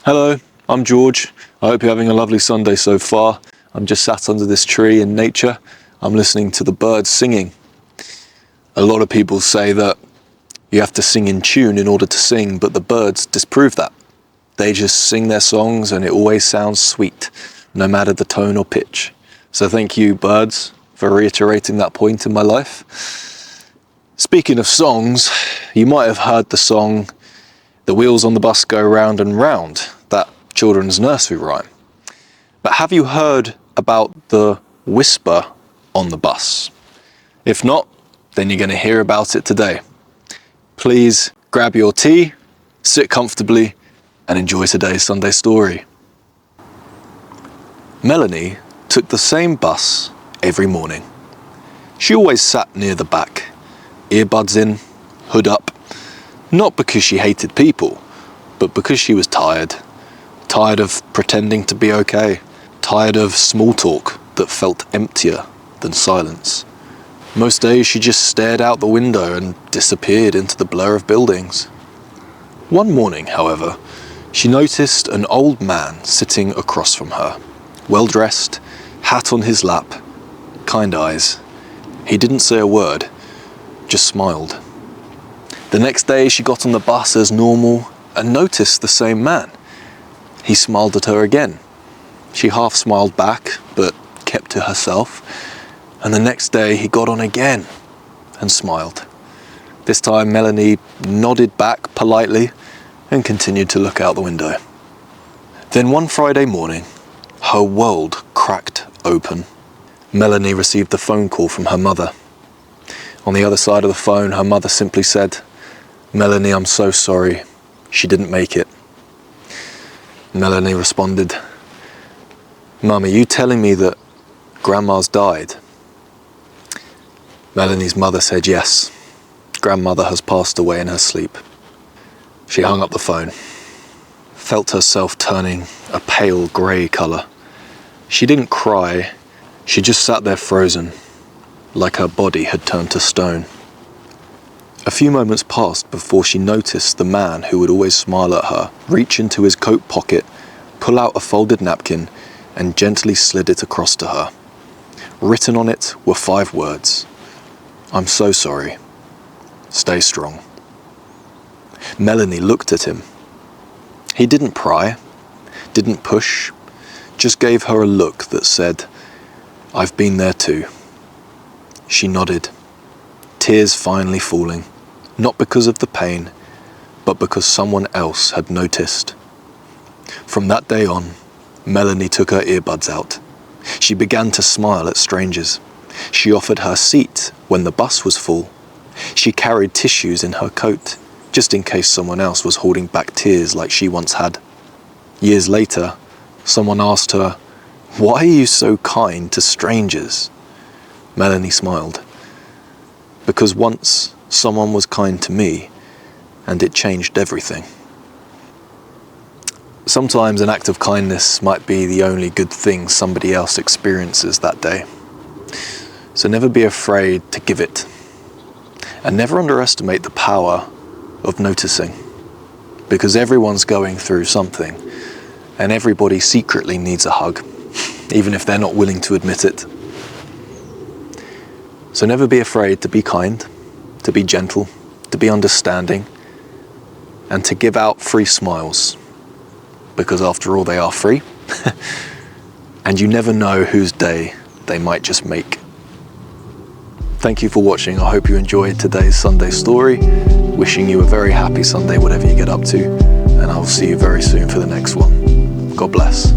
Hello, I'm George. I hope you're having a lovely Sunday so far. I'm just sat under this tree in nature. I'm listening to the birds singing. A lot of people say that you have to sing in tune in order to sing, but the birds disprove that. They just sing their songs and it always sounds sweet, no matter the tone or pitch. So thank you, birds, for reiterating that point in my life. Speaking of songs, you might have heard the song "The Wheels on the Bus Go Round and Round," that children's nursery rhyme. But have you heard about the whisper on the bus? If not, then you're going to hear about it today. Please grab your tea, sit comfortably, and enjoy today's Sunday story. Melanie took the same bus every morning. She always sat near the back, earbuds in, hood up, not because she hated people, but because she was tired. Tired of pretending to be okay. Tired of small talk that felt emptier than silence. Most days she just stared out the window and disappeared into the blur of buildings. One morning, however, she noticed an old man sitting across from her. Well-dressed, hat on his lap, kind eyes. He didn't say a word, just smiled. The next day she got on the bus as normal and noticed the same man. He smiled at her again. She half smiled back, but kept to herself. And the next day he got on again and smiled. This time Melanie nodded back politely and continued to look out the window. Then one Friday morning, her world cracked open. Melanie received a phone call from her mother. On the other side of the phone, her mother simply said, "Melanie, I'm so sorry. She didn't make it." Melanie responded, "Mum, are you telling me that Grandma's died?" Melanie's mother said, "Yes, Grandmother has passed away in her sleep." She hung up the phone, felt herself turning a pale grey colour. She didn't cry, she just sat there frozen, like her body had turned to stone. A few moments passed before she noticed the man who would always smile at her reach into his coat pocket, pull out a folded napkin, and gently slid it across to her. Written on it were 5 words. "I'm so sorry. Stay strong." Melanie looked at him. He didn't pry, didn't push, just gave her a look that said, "I've been there too." She nodded, tears finally falling, not because of the pain, but because someone else had noticed. From that day on, Melanie took her earbuds out. She began to smile at strangers. She offered her seat when the bus was full. She carried tissues in her coat, just in case someone else was holding back tears like she once had. Years later, someone asked her, "Why are you so kind to strangers?" Melanie smiled. "Because once someone was kind to me, and it changed everything." Sometimes an act of kindness might be the only good thing somebody else experiences that day. So never be afraid to give it. And never underestimate the power of noticing. Because everyone's going through something, and everybody secretly needs a hug, even if they're not willing to admit it. So never be afraid to be kind, to be gentle, to be understanding, and to give out free smiles. Because after all, they are free. And you never know whose day they might just make. Thank you for watching. I hope you enjoyed today's Sunday story. Wishing you a very happy Sunday, whatever you get up to. And I will see you very soon for the next one. God bless.